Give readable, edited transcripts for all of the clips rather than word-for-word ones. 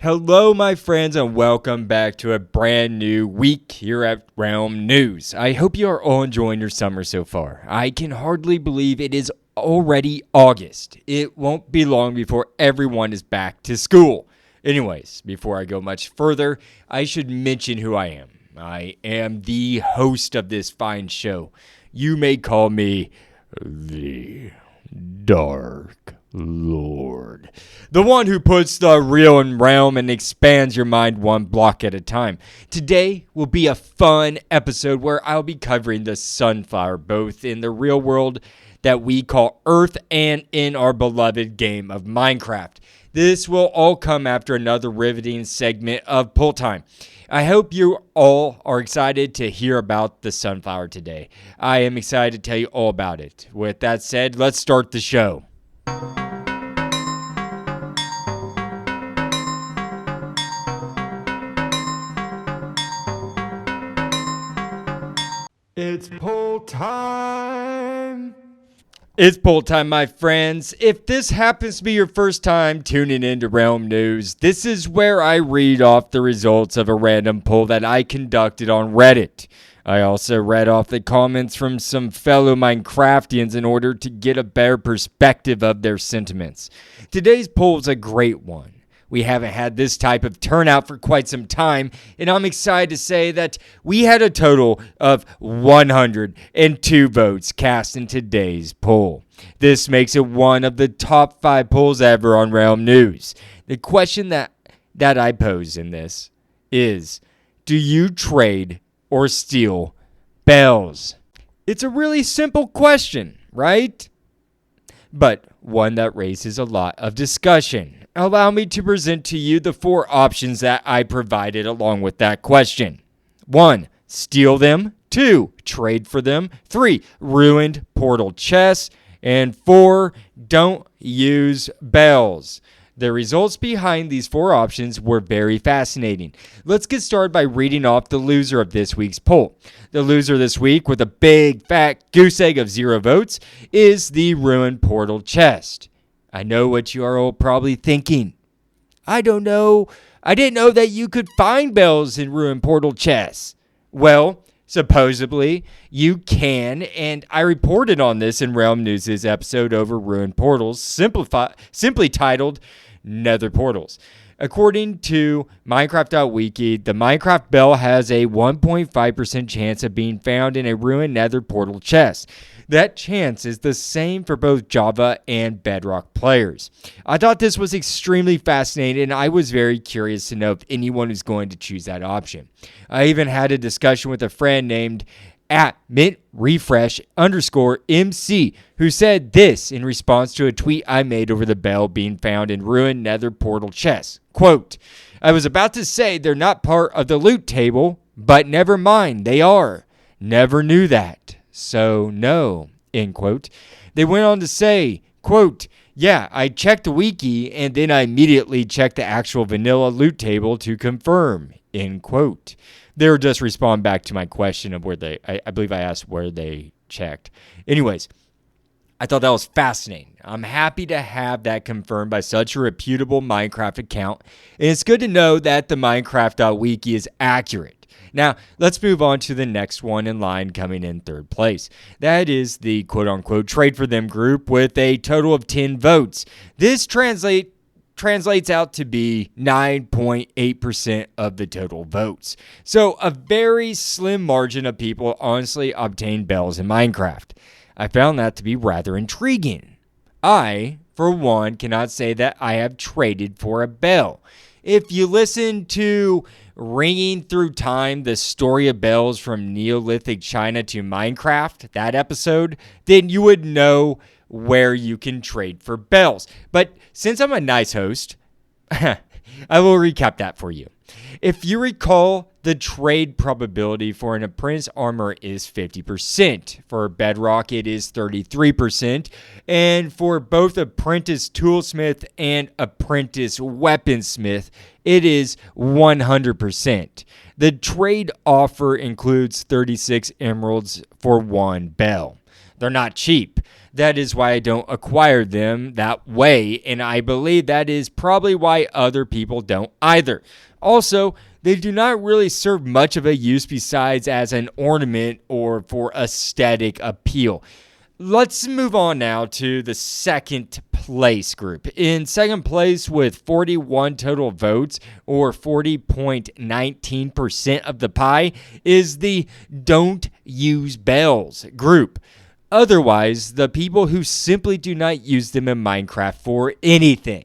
Hello, my friends, and welcome back to a brand new week here at Realm News. I hope you are all enjoying your summer so far. I can hardly believe it is already August. It won't be long before everyone is back to school. Anyways, before I go much further, I should mention who I am. I am the host of this fine show. You may call me the Dark Lord. The one who puts the real in realm and expands your mind one block at a time. Today will be a fun episode where I'll be covering the sunflower, both in the real world that we call Earth and in our beloved game of Minecraft. This will all come after another riveting segment of Pull Time. I hope you all are excited to hear about the sunflower today. I am excited to tell you all about it. With that said, let's start the show. It's pull time. It's pull time, my friends. If this happens to be your first time tuning into Realm News, this is where I read off the results of a random poll that I conducted on Reddit. I also read off the comments from some fellow Minecraftians in order to get a better perspective of their sentiments. Today's poll is a great one. We haven't had this type of turnout for quite some time, and I'm excited to say that we had a total of 102 votes cast in today's poll. This makes it one of the top 5 polls ever on Realm News. The question that I pose in this is, do you trade or steal bells? It's a really simple question, right? But one that raises a lot of discussion. Allow me to present to you the 4 options that I provided along with that question. 1. Steal them. 2. Trade for them. 3. Ruined portal chests. And 4. Don't use bells. The results behind these 4 options were very fascinating. Let's get started by reading off the loser of this week's poll. The loser this week, with a big fat goose egg of 0 votes, is the ruined portal chest. I know what you are all probably thinking. I don't know. I didn't know that you could find bells in ruined portal chests. Well, supposedly you can, and I reported on this in Realm News' episode over ruined portals, simply titled Nether Portals. According to Minecraft.wiki, the Minecraft bell has a 1.5% chance of being found in a ruined nether portal chest. That chance is the same for both Java and Bedrock players. I thought this was extremely fascinating, and I was very curious to know if anyone was going to choose that option. I even had a discussion with a friend named @mintrefresh_MC, who said this in response to a tweet I made over the bell being found in ruined nether portal chests. Quote, I was about to say they're not part of the loot table, but never mind, they are. Never knew that. So no, end quote. They went on to say, quote, yeah, I checked the wiki and then I immediately checked the actual vanilla loot table to confirm, end quote. They were just respond back to my question of where I believe I asked where they checked. Anyways, I thought that was fascinating. I'm happy to have that confirmed by such a reputable Minecraft account. And it's good to know that the Minecraft.wiki is accurate. Now, let's move on to the next one in line coming in 3rd place. That is the quote-unquote trade for them group with a total of 10 votes. This translates out to be 9.8% of the total votes. So a very slim margin of people honestly obtained bells in Minecraft. I found that to be rather intriguing. I, for one, cannot say that I have traded for a bell. If you listen to Ringing Through Time, the story of bells from Neolithic China to Minecraft, that episode, then you would know where you can trade for bells. But since I'm a nice host, I will recap that for you. If you recall, the trade probability for an apprentice armor is 50%. For Bedrock, it is 33%. And for both apprentice toolsmith and apprentice weaponsmith, it is 100%. The trade offer includes 36 emeralds for 1 bell. They're not cheap. That is why I don't acquire them that way, and I believe that is probably why other people don't either. Also, they do not really serve much of a use besides as an ornament or for aesthetic appeal. Let's move on now to the second place group. In second place with 41 total votes, or 40.19% of the pie, is the Don't Use Bells group. Otherwise, the people who simply do not use them in Minecraft for anything.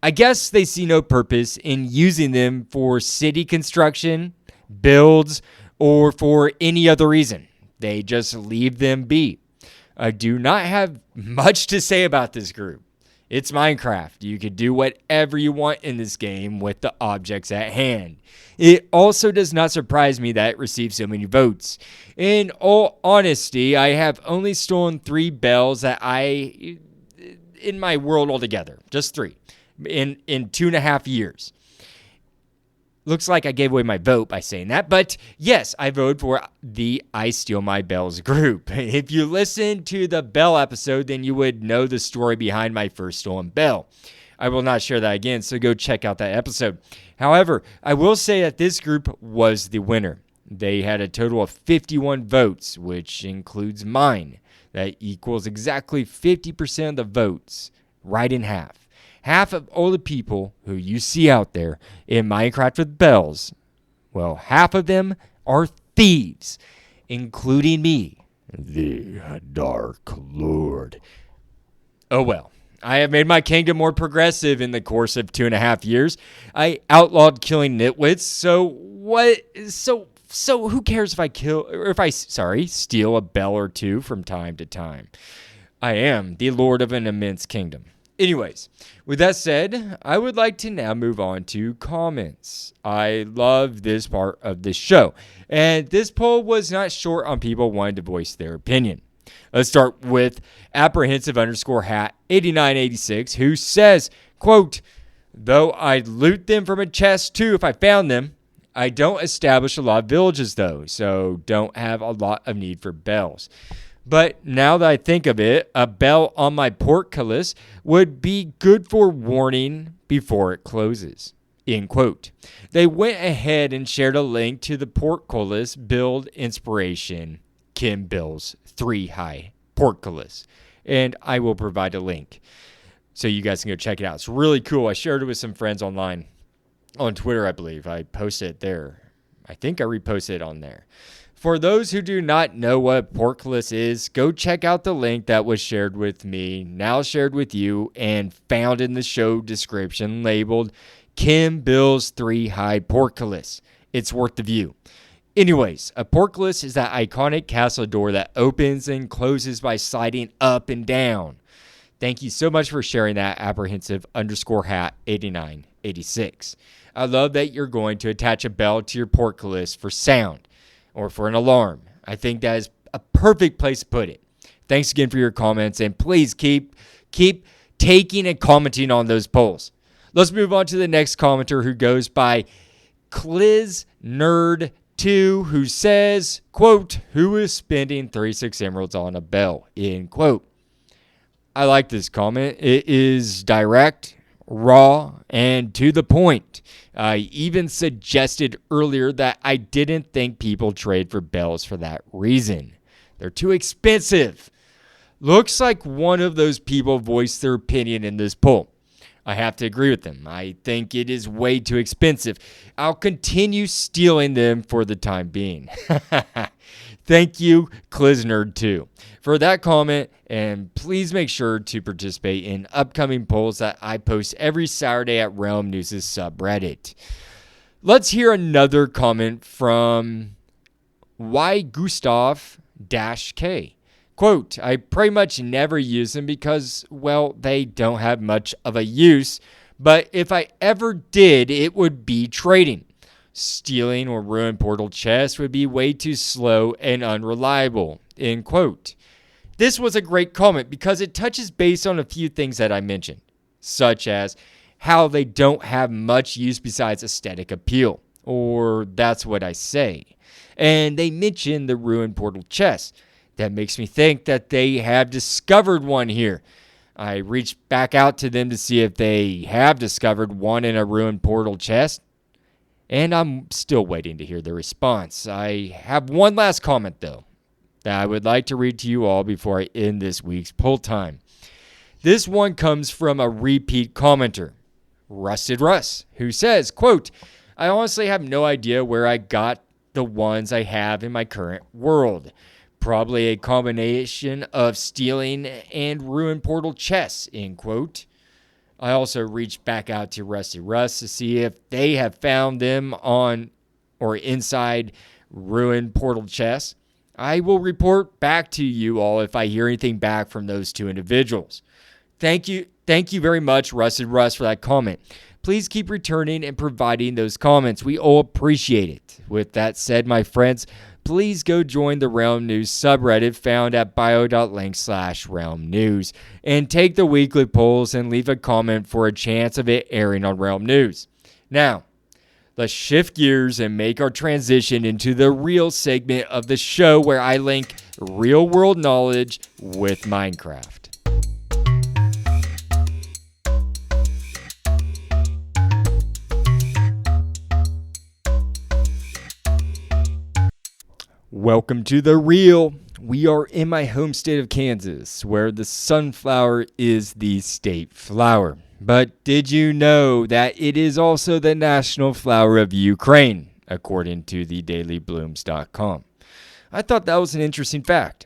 I guess they see no purpose in using them for city construction, builds, or for any other reason. They just leave them be. I do not have much to say about this group. It's Minecraft. You can do whatever you want in this game with the objects at hand. It also does not surprise me that it received so many votes. In all honesty, I have only stolen 3 bells in my world altogether. Just 3. In 2.5 years. Looks like I gave away my vote by saying that, but yes, I voted for the I Steal My Bells group. If you listen to the bell episode, then you would know the story behind my first stolen bell. I will not share that again, so go check out that episode. However, I will say that this group was the winner. They had a total of 51 votes, which includes mine. That equals exactly 50% of the votes, right in half. Half of all the people who you see out there in Minecraft with bells, well, half of them are thieves, including me, the Dark Lord. Oh well, I have made my kingdom more progressive in the course of 2.5 years. I outlawed killing nitwits, so who cares if I steal a bell or two from time to time? I am the Lord of an immense kingdom. Anyways, with that said, I would like to now move on to comments. I love this part of the show, and this poll was not short on people wanting to voice their opinion. Let's start with apprehensive_hat8986, who says, quote, though I'd loot them from a chest too if I found them. I don't establish a lot of villages though, so don't have a lot of need for bells. But now that I think of it, a bell on my portcullis would be good for warning before it closes. End quote. They went ahead and shared a link to the portcullis build inspiration, Kim Bill's 3-high portcullis. And I will provide a link so you guys can go check it out. It's really cool. I shared it with some friends online on Twitter, I believe. I posted it there. I think I reposted it on there. For those who do not know what portcullis is, go check out the link that was shared with me, now shared with you, and found in the show description labeled Kim Bill's 3-high portcullis. It's worth the view. Anyways, a portcullis is that iconic castle door that opens and closes by sliding up and down. Thank you so much for sharing that, apprehensive_hat8986. I love that you're going to attach a bell to your portcullis for sound. Or for an alarm. I think that is a perfect place to put it. Thanks again for your comments, and please keep taking and commenting on those polls. Let's move on to the next commenter, who goes by ClizzNerd2, who says, quote, who is spending 36 emeralds on a bell, end quote. I like this comment. It is direct, raw, and to the point. I even suggested earlier that I didn't think people trade for bells for that reason. They're too expensive. Looks like one of those people voiced their opinion in this poll. I have to agree with them. I think it is way too expensive. I'll continue stealing them for the time being. Thank you, ClizzNerd2, for that comment, and please make sure to participate in upcoming polls that I post every Saturday at Realm News' subreddit. Let's hear another comment from YGustav-K. Quote, I pretty much never use them because, well, they don't have much of a use, but if I ever did, it would be trading. Stealing or ruined portal chests would be way too slow and unreliable, end quote. This was a great comment because it touches base on a few things that I mentioned, such as how they don't have much use besides aesthetic appeal, or that's what I say. And they mention the ruined portal chests. That makes me think that they have discovered one here. I reached back out to them to see if they have discovered one in a ruined portal chest, and I'm still waiting to hear their response. I have one last comment, though, that I would like to read to you all before I end this week's poll time. This one comes from a repeat commenter, Rusted Russ, who says, quote, I honestly have no idea where I got the ones I have in my current world. Probably a combination of stealing and ruined portal chests, end quote. I also reached back out to Rusty Russ to see if they have found them on or inside ruined portal chests. I will report back to you all if I hear anything back from those two individuals. Thank you very much, Rusted Russ, for that comment. Please keep returning and providing those comments. We all appreciate it. With that said, my friends, please go join the Realm News subreddit found at bio.link/realmnews and take the weekly polls and leave a comment for a chance of it airing on Realm News. Now, let's shift gears and make our transition into the real segment of the show where I link real world knowledge with Minecraft. Welcome to The Real. We are in my home state of Kansas, where the sunflower is the state flower. But did you know that it is also the national flower of Ukraine, according to the dailyblooms.com? I thought that was an interesting fact.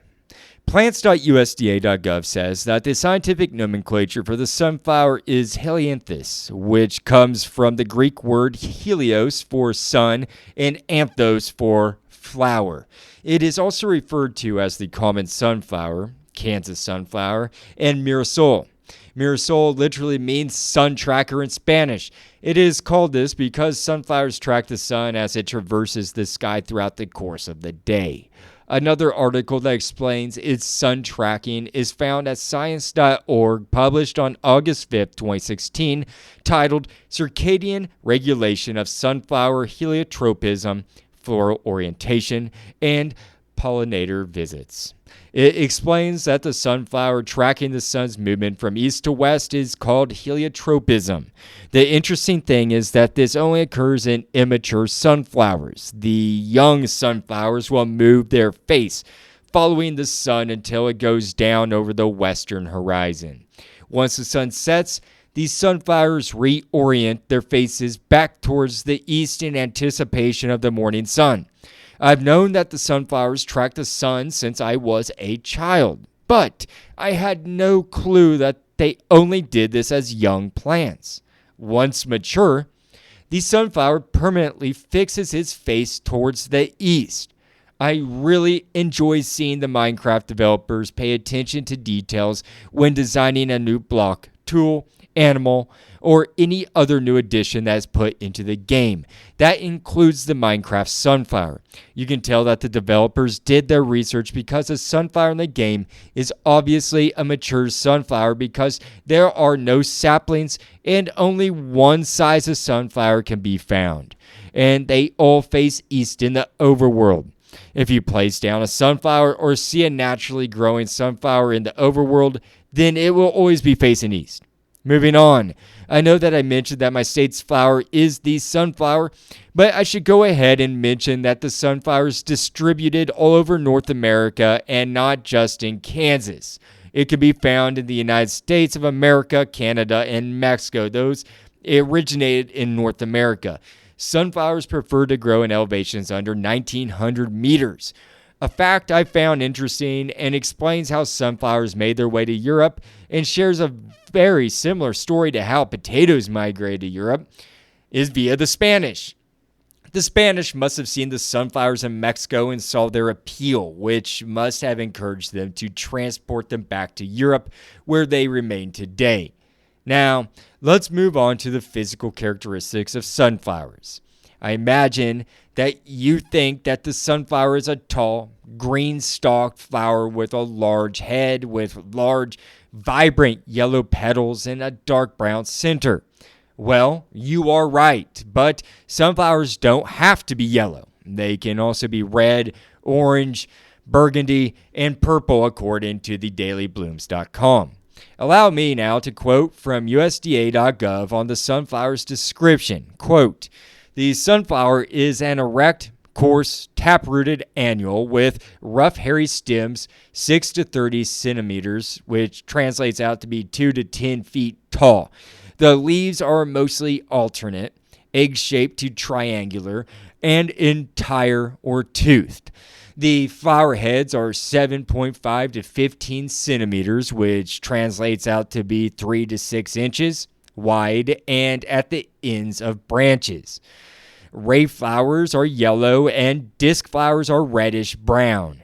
Plants.usda.gov says that the scientific nomenclature for the sunflower is helianthus, which comes from the Greek word helios for sun and anthos for flower. It is also referred to as the common sunflower, Kansas sunflower, and mirasol. Mirasol literally means sun tracker in Spanish. It is called this because sunflowers track the sun as it traverses the sky throughout the course of the day. Another article that explains its sun tracking is found at science.org, published on August 5th, 2016, titled Circadian Regulation of Sunflower Heliotropism, Floral Orientation, and Pollinator Visits. It explains that the sunflower tracking the sun's movement from east to west is called heliotropism. The interesting thing is that this only occurs in immature sunflowers. The young sunflowers will move their face, following the sun until it goes down over the western horizon. Once the sun sets, these sunflowers reorient their faces back towards the east in anticipation of the morning sun. I've known that the sunflowers track the sun since I was a child, but I had no clue that they only did this as young plants. Once mature, the sunflower permanently fixes its face towards the east. I really enjoy seeing the Minecraft developers pay attention to details when designing a new block, tool, animal, or any other new addition that is put into the game. That includes the Minecraft sunflower. You can tell that the developers did their research because the sunflower in the game is obviously a mature sunflower because there are no saplings and only one size of sunflower can be found. And they all face east in the overworld. If you place down a sunflower or see a naturally growing sunflower in the overworld, then it will always be facing east. Moving on, I know that I mentioned that my state's flower is the sunflower, but I should go ahead and mention that the sunflower is distributed all over North America and not just in Kansas. It can be found in the United States of America, Canada, and Mexico. Those originated in North America. Sunflowers prefer to grow in elevations under 1,900 meters. A fact I found interesting and explains how sunflowers made their way to Europe and shares a very similar story to how potatoes migrated to Europe is via the Spanish. The Spanish must have seen the sunflowers in Mexico and saw their appeal, which must have encouraged them to transport them back to Europe, where they remain today. Now, let's move on to the physical characteristics of sunflowers. I imagine that you think that the sunflower is a tall, green-stalked flower with a large head, with large, vibrant yellow petals and a dark brown center. Well, you are right, but sunflowers don't have to be yellow. They can also be red, orange, burgundy, and purple according to the dailyblooms.com. Allow me now to quote from USDA.gov on the sunflower's description. Quote, the sunflower is an erect, coarse, tap-rooted annual with rough, hairy stems, 6 to 30 centimeters, which translates out to be 2 to 10 feet tall. The leaves are mostly alternate, egg-shaped to triangular, and entire or toothed. The flower heads are 7.5 to 15 centimeters, which translates out to be 3 to 6 inches wide and at the ends of branches. Ray flowers are yellow and disc flowers are reddish-brown.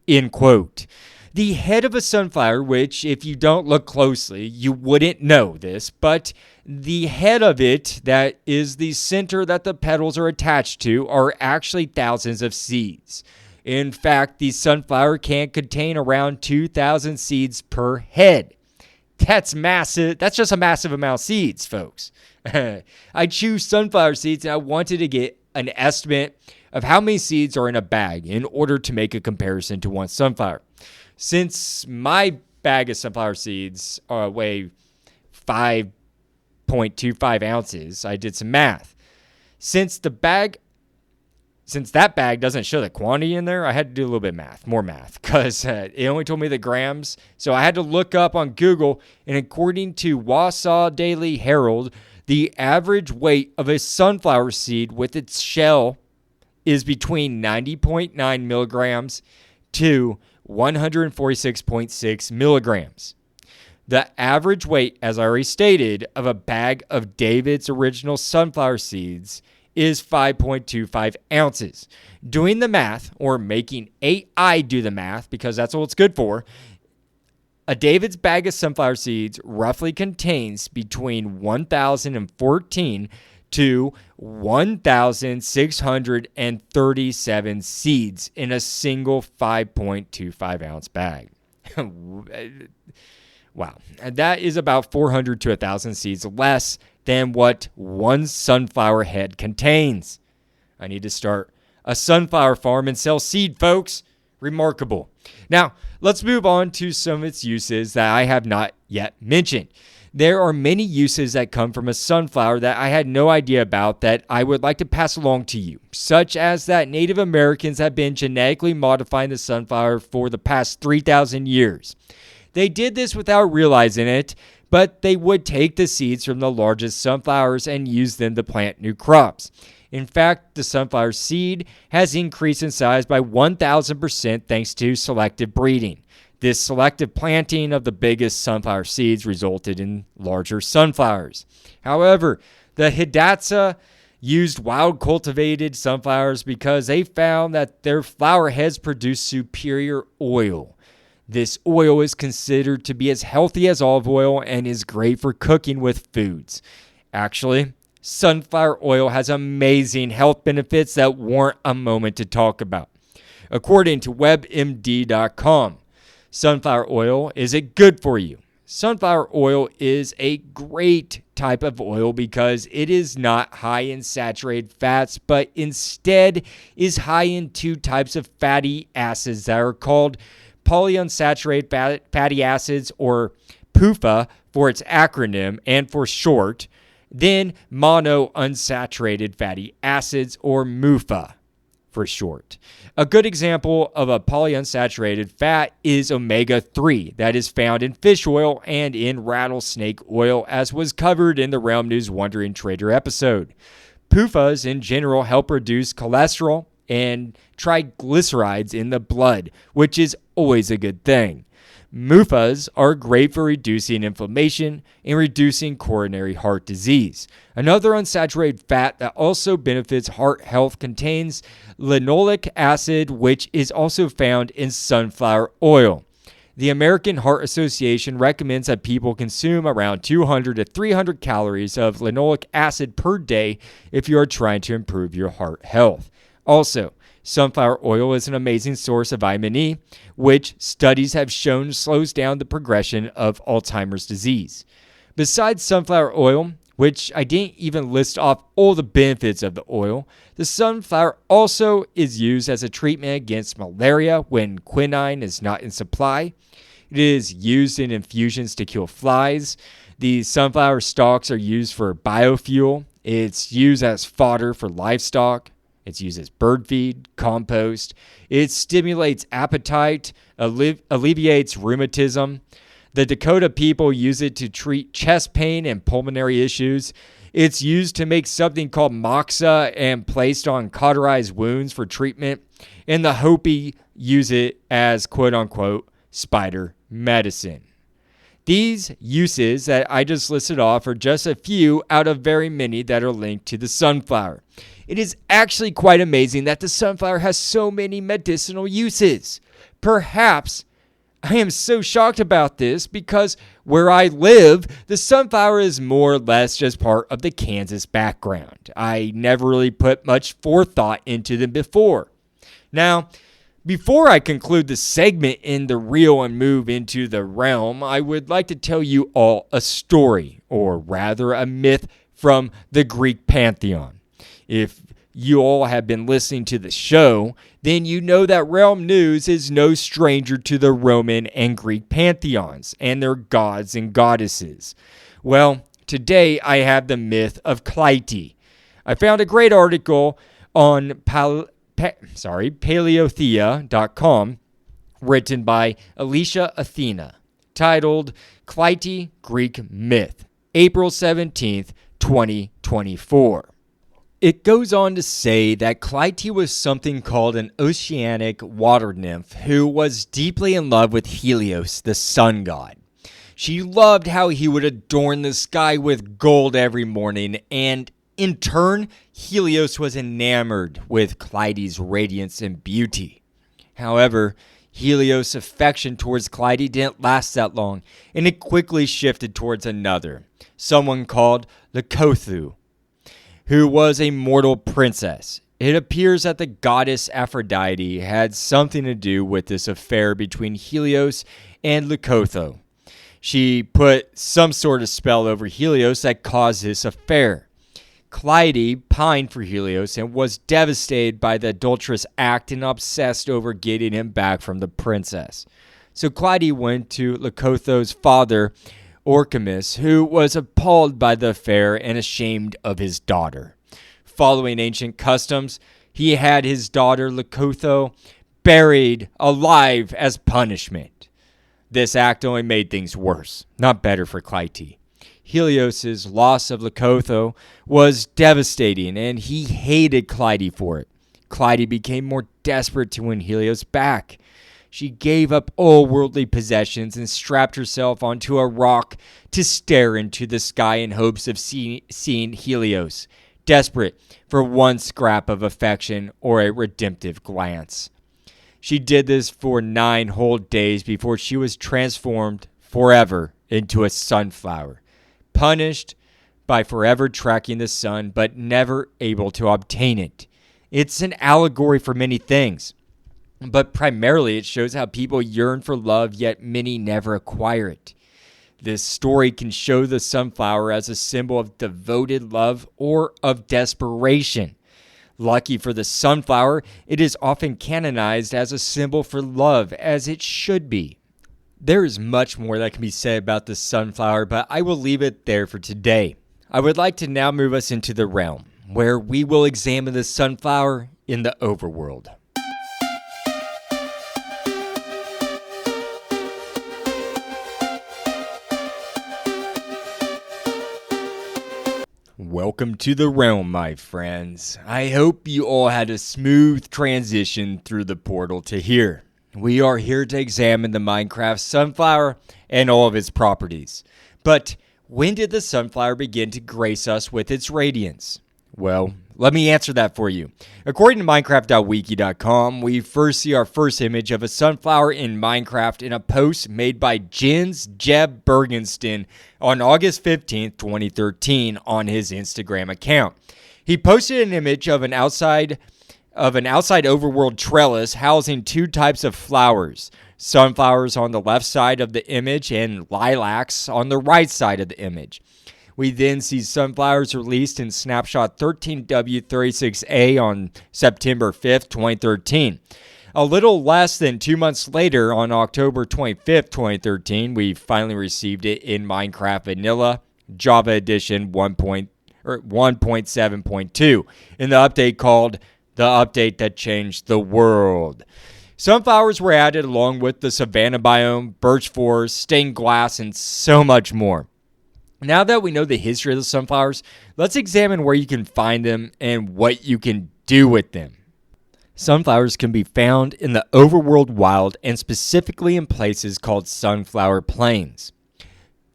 End quote. The head of a sunflower, which if you don't look closely, you wouldn't know this, but the head of it, that is the center that the petals are attached to, are actually thousands of seeds. In fact, the sunflower can contain around 2,000 seeds per head. That's massive. That's just a massive amount of seeds, folks. I choose sunflower seeds and I wanted to get an estimate of how many seeds are in a bag in order to make a comparison to one sunflower. Since my bag of sunflower seeds weigh 5.25 ounces, I did some math. Since that bag doesn't show the quantity in there, I had to do a little bit more math, because it only told me the grams. So I had to look up on Google, and according to Wausau Daily Herald, the average weight of a sunflower seed with its shell is between 90.9 milligrams to 146.6 milligrams. The average weight, as I already stated, of a bag of David's original sunflower seeds is 5.25 ounces. Doing the math, or making AI do the math, because that's what it's good for, a David's bag of sunflower seeds roughly contains between 1,014 to 1,637 seeds in a single 5.25 ounce bag. Wow. And that is about 400 to 1,000 seeds less than what one sunflower head contains. I need to start a sunflower farm and sell seed, folks. Remarkable. Now, let's move on to some of its uses that I have not yet mentioned. There are many uses that come from a sunflower that I had no idea about that I would like to pass along to you, such as that Native Americans have been genetically modifying the sunflower for the past 3,000 years. They did this without realizing it, but they would take the seeds from the largest sunflowers and use them to plant new crops. In fact, the sunflower seed has increased in size by 1,000% thanks to selective breeding. This selective planting of the biggest sunflower seeds resulted in larger sunflowers. However, the Hidatsa used wild cultivated sunflowers because they found that their flower heads produce superior oil. This oil is considered to be as healthy as olive oil and is great for cooking with foods. Actually, sunflower oil has amazing health benefits that warrant a moment to talk about. According to WebMD.com, sunflower oil isn't good for you. Sunflower oil is a great type of oil because it is not high in saturated fats, but instead is high in two types of fatty acids that are called polyunsaturated fatty acids, or PUFA for its acronym and for short, then monounsaturated fatty acids, or MUFA for short. A good example of a polyunsaturated fat is omega-3 that is found in fish oil and in rattlesnake oil, as was covered in the Realm News Wandering Trader episode. PUFAs in general help reduce cholesterol and triglycerides in the blood, which is always a good thing. MUFAs are great for reducing inflammation and reducing coronary heart disease. Another unsaturated fat that also benefits heart health contains linoleic acid, which is also found in sunflower oil. The American Heart Association recommends that people consume around 200 to 300 calories of linoleic acid per day if you are trying to improve your heart health. Also, sunflower oil is an amazing source of vitamin E, which studies have shown slows down the progression of Alzheimer's disease. Besides sunflower oil, which I didn't even list off all the benefits of the oil. The sunflower also is used as a treatment against malaria when quinine is not in supply. It is used in infusions to kill flies. The sunflower stalks are used for biofuel. It's used as fodder for livestock. It's used as bird feed, compost. It stimulates appetite, alleviates rheumatism. The Dakota people use it to treat chest pain and pulmonary issues. It's used to make something called moxa and placed on cauterized wounds for treatment. And the Hopi use it as quote-unquote spider medicine. These uses that I just listed off are just a few out of very many that are linked to the sunflower. It is actually quite amazing that the sunflower has so many medicinal uses. Perhaps I am so shocked about this because where I live, the sunflower is more or less just part of the Kansas background. I never really put much forethought into them before. Now, before I conclude the segment in the reel and move into the realm, I would like to tell you all a story, or rather a myth from the Greek pantheon. If you all have been listening to the show, then you know that Realm News is no stranger to the Roman and Greek pantheons and their gods and goddesses. Well, today I have the myth of Clytie. I found a great article on paleothea.com written by Alicia Athena titled Clytie Greek Myth, April 17th, 2024. It goes on to say that Clytie was something called an oceanic water nymph who was deeply in love with Helios, the sun god. She loved how he would adorn the sky with gold every morning, and in turn, Helios was enamored with Clytie's radiance and beauty. However, Helios' affection towards Clytie didn't last that long, and it quickly shifted towards another, someone called Leucothoe, who was a mortal princess. It appears that the goddess Aphrodite had something to do with this affair between Helios and Leucothoe. She put some sort of spell over Helios that caused this affair. Clytie pined for Helios and was devastated by the adulterous act and obsessed over getting him back from the princess. So Clytie went to Leucothoe's father, Orchamus, who was appalled by the affair and ashamed of his daughter. Following ancient customs, he had his daughter Leucothoe buried alive as punishment. This act only made things worse, not better for Clytie. Helios' loss of Leucothoe was devastating, and he hated Clytie for it. Clytie became more desperate to win Helios back. She gave up all worldly possessions and strapped herself onto a rock to stare into the sky in hopes of seeing Helios, desperate for one scrap of affection or a redemptive glance. She did this for 9 whole days before she was transformed forever into a sunflower, punished by forever tracking the sun but never able to obtain it. It's an allegory for many things, but primarily it shows how people yearn for love, yet many never acquire it. This story can show the sunflower as a symbol of devoted love or of desperation. Lucky for the sunflower, it is often canonized as a symbol for love, as it should be. There is much more that can be said about the sunflower, but I will leave it there for today. I would like to now move us into the realm, where we will examine the sunflower in the overworld. Welcome to the realm, my friends. I hope you all had a smooth transition through the portal to here. We are here to examine the Minecraft sunflower and all of its properties. But when did the sunflower begin to grace us with its radiance? Well, let me answer that for you. According to Minecraft.wiki.com, we first see our first image of a sunflower in Minecraft in a post made by Jens Jeb Bergensten on August 15th, 2013 on his Instagram account. He posted an image of an outside overworld trellis housing 2 types of flowers, sunflowers on the left side of the image and lilacs on the right side of the image. We then see sunflowers released in snapshot 13W36A on September 5th, 2013. A little less than 2 months later, on October 25th, 2013, we finally received it in Minecraft Vanilla Java Edition 1.7.2 in the update called The Update That Changed the World. Sunflowers were added along with the savanna biome, birch forest, stained glass, and so much more. Now that we know the history of the sunflowers, let's examine where you can find them and what you can do with them. Sunflowers can be found in the overworld wild and specifically in places called sunflower plains.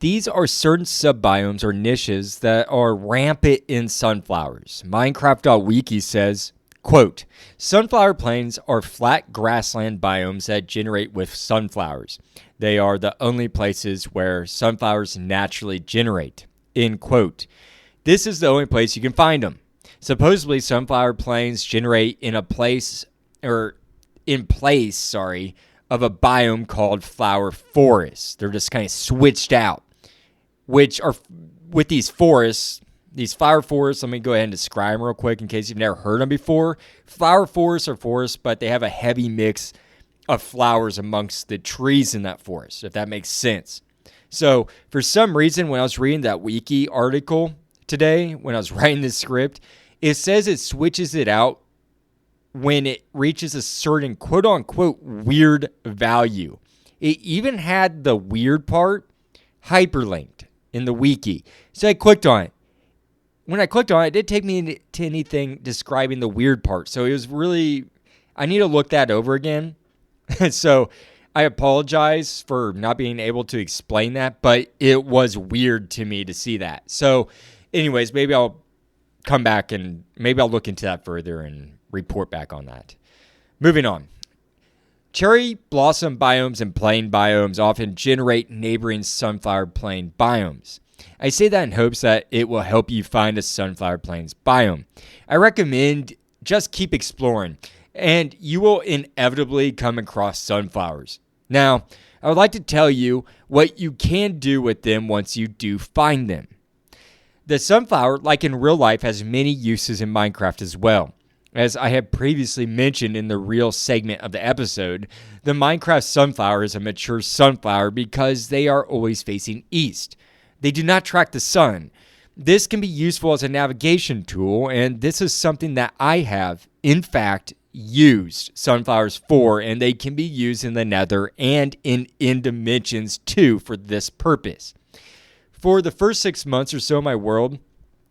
These are certain subbiomes or niches that are rampant in sunflowers. Minecraft.wiki says, quote, sunflower plains are flat grassland biomes that generate with sunflowers. They are the only places where sunflowers naturally generate, end quote. This is the only place you can find them. Supposedly, sunflower plains generate in place of a biome called flower forests. They're just kind of switched out, which are with these forests, these flower forests. Let me go ahead and describe them real quick in case you've never heard them before. Flower forests are forests, but they have a heavy mix of flowers amongst the trees in that forest, if that makes sense. So, for some reason, when I was reading that wiki article today, when I was writing this script, it says it switches it out when it reaches a certain quote-unquote weird value. It even had the weird part hyperlinked in the wiki. So I clicked on it. When I clicked on it, it didn't take me to anything describing the weird part. So it was really, I need to look that over again. So I apologize for not being able to explain that, but it was weird to me to see that. So anyways, maybe I'll come back and maybe I'll look into that further and report back on that. Moving on. Cherry blossom biomes and plain biomes often generate neighboring sunflower plain biomes. I say that in hopes that it will help you find a sunflower plains biome. I recommend just keep exploring, and you will inevitably come across sunflowers. Now, I would like to tell you what you can do with them once you do find them. The sunflower, like in real life, has many uses in Minecraft as well. As I have previously mentioned in the real segment of the episode, the Minecraft sunflower is a mature sunflower because they are always facing east. They do not track the sun. This can be useful as a navigation tool, and this is something that I have, in fact, used sunflowers for, and they can be used in the nether and in end dimensions too for this purpose. For the first 6 months or so of my world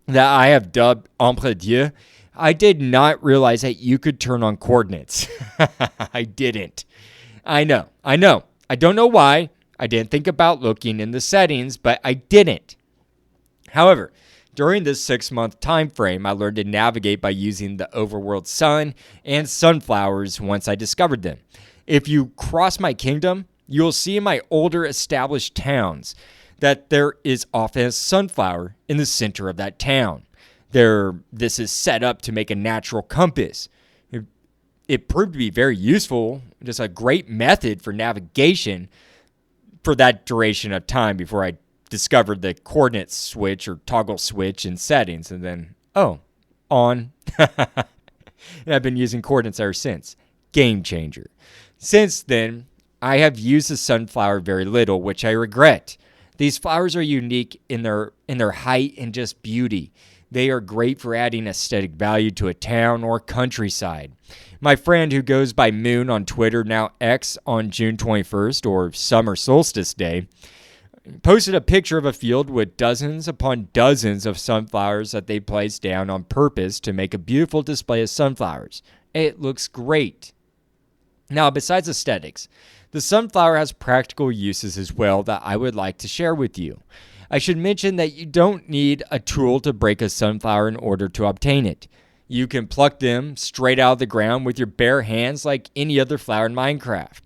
that I have dubbed Entre Dieu, I did not realize that you could turn on coordinates. I didn't. I know. I don't know why. I didn't think about looking in the settings, but I didn't. However, during this 6-month time frame, I learned to navigate by using the overworld sun and sunflowers once I discovered them. If you cross my kingdom, you'll see in my older established towns that there is often a sunflower in the center of that town. This is set up to make a natural compass. It proved to be very useful, just a great method for navigation for that duration of time before I discovered the coordinate switch or toggle switch in settings, and then, on. And I've been using coordinates ever since. Game changer. Since then, I have used the sunflower very little, which I regret. These flowers are unique in their height and just beauty. They are great for adding aesthetic value to a town or countryside. My friend who goes by Moon on Twitter, now X, on June 21st, or Summer Solstice Day, posted a picture of a field with dozens upon dozens of sunflowers that they placed down on purpose to make a beautiful display of sunflowers. It looks great. Now, besides aesthetics, the sunflower has practical uses as well that I would like to share with you. I should mention that you don't need a tool to break a sunflower in order to obtain it. You can pluck them straight out of the ground with your bare hands like any other flower in Minecraft.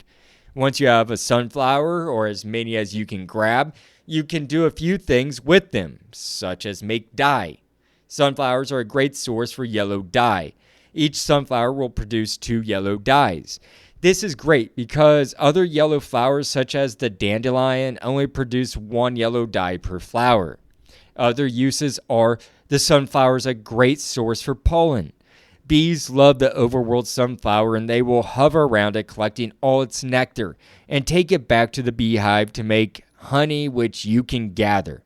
Once you have a sunflower, or as many as you can grab, you can do a few things with them, such as make dye. Sunflowers are a great source for yellow dye. Each sunflower will produce 2 yellow dyes. This is great because other yellow flowers such as the dandelion only produce 1 yellow dye per flower. Other uses are the sunflower is a great source for pollen. Bees love the overworld sunflower and they will hover around it collecting all its nectar and take it back to the beehive to make honey which you can gather.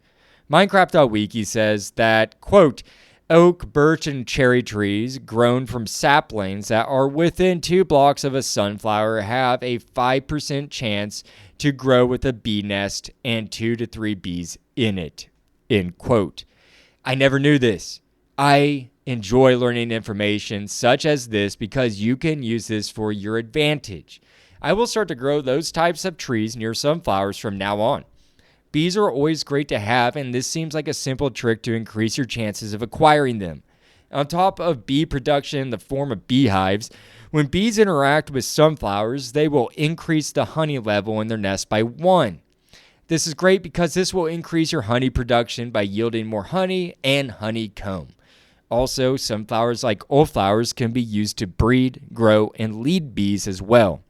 Minecraft.wiki says that, quote, oak, birch, and cherry trees grown from saplings that are within 2 blocks of a sunflower have a 5% chance to grow with a bee nest and 2 to 3 bees in it, end quote. I never knew this. I enjoy learning information such as this because you can use this for your advantage. I will start to grow those types of trees near sunflowers from now on. Bees are always great to have, and this seems like a simple trick to increase your chances of acquiring them. On top of bee production in the form of beehives, when bees interact with sunflowers, they will increase the honey level in their nest by 1. This is great because this will increase your honey production by yielding more honey and honeycomb. Also, sunflowers like old flowers can be used to breed, grow, and lead bees as well.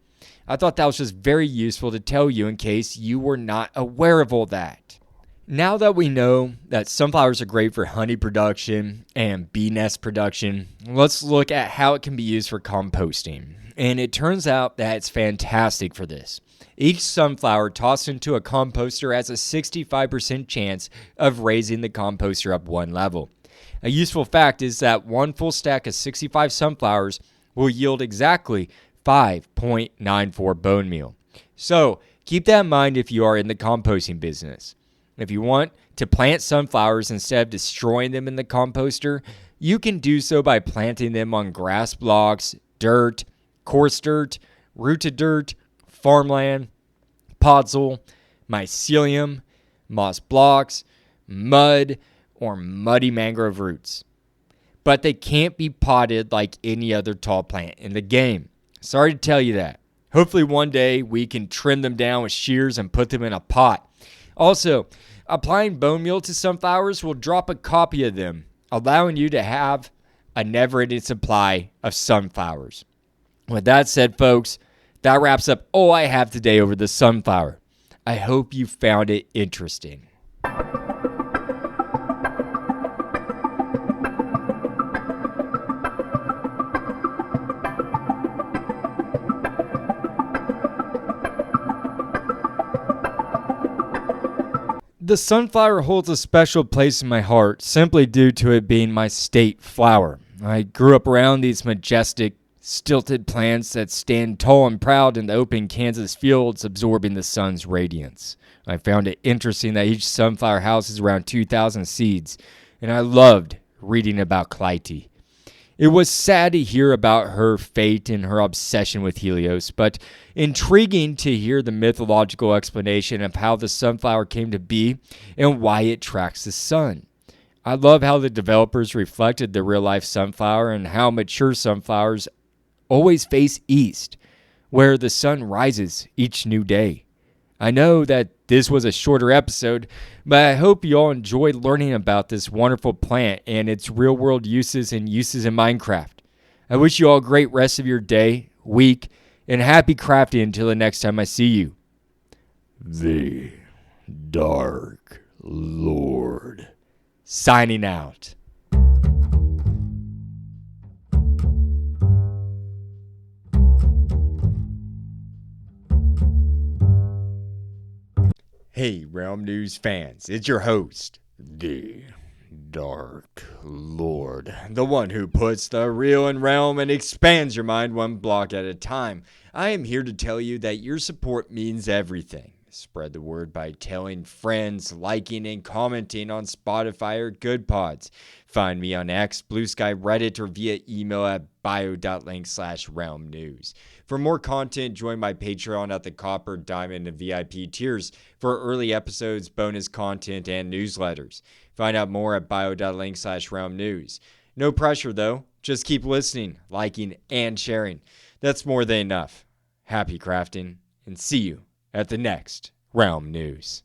I thought that was just very useful to tell you in case you were not aware of all that. Now that we know that sunflowers are great for honey production and bee nest production, let's look at how it can be used for composting. And it turns out that it's fantastic for this. Each sunflower tossed into a composter has a 65% chance of raising the composter up 1 level. A useful fact is that 1 full stack of 65 sunflowers will yield exactly 5.94 bone meal. So keep that in mind if you are in the composting business. If you want to plant sunflowers instead of destroying them in the composter, you can do so by planting them on grass blocks, dirt, coarse dirt, rooted dirt, farmland, podzol, mycelium, moss blocks, mud, or muddy mangrove roots. But they can't be potted like any other tall plant in the game. Sorry to tell you that. Hopefully one day we can trim them down with shears and put them in a pot. Also, applying bone meal to sunflowers will drop a copy of them, allowing you to have a never-ending supply of sunflowers. With that said, folks, that wraps up all I have today over the sunflower. I hope you found it interesting. The sunflower holds a special place in my heart simply due to it being my state flower. I grew up around these majestic, stilted plants that stand tall and proud in the open Kansas fields absorbing the sun's radiance. I found it interesting that each sunflower houses around 2,000 seeds, and I loved reading about Clytie. It was sad to hear about her fate and her obsession with Helios, but intriguing to hear the mythological explanation of how the sunflower came to be and why it tracks the sun. I love how the developers reflected the real-life sunflower and how mature sunflowers always face east, where the sun rises each new day. I know that this was a shorter episode, but I hope you all enjoyed learning about this wonderful plant and its real-world uses and uses in Minecraft. I wish you all a great rest of your day, week, and happy crafting until the next time I see you. The Dark Lord. Signing out. Hey, Realm News fans, it's your host, the Dark Lord, the one who puts the real in realm and expands your mind 1 block at a time. I am here to tell you that your support means everything. Spread the word by telling friends, liking, and commenting on Spotify or Good Pods. Find me on X, Blue Sky, Reddit, or via email at bio.link/realmnews. For more content, join my Patreon at the Copper, Diamond, and VIP tiers for early episodes, bonus content, and newsletters. Find out more at bio.link/realmnews. No pressure, though. Just keep listening, liking, and sharing. That's more than enough. Happy crafting, and see you at the next Realm News.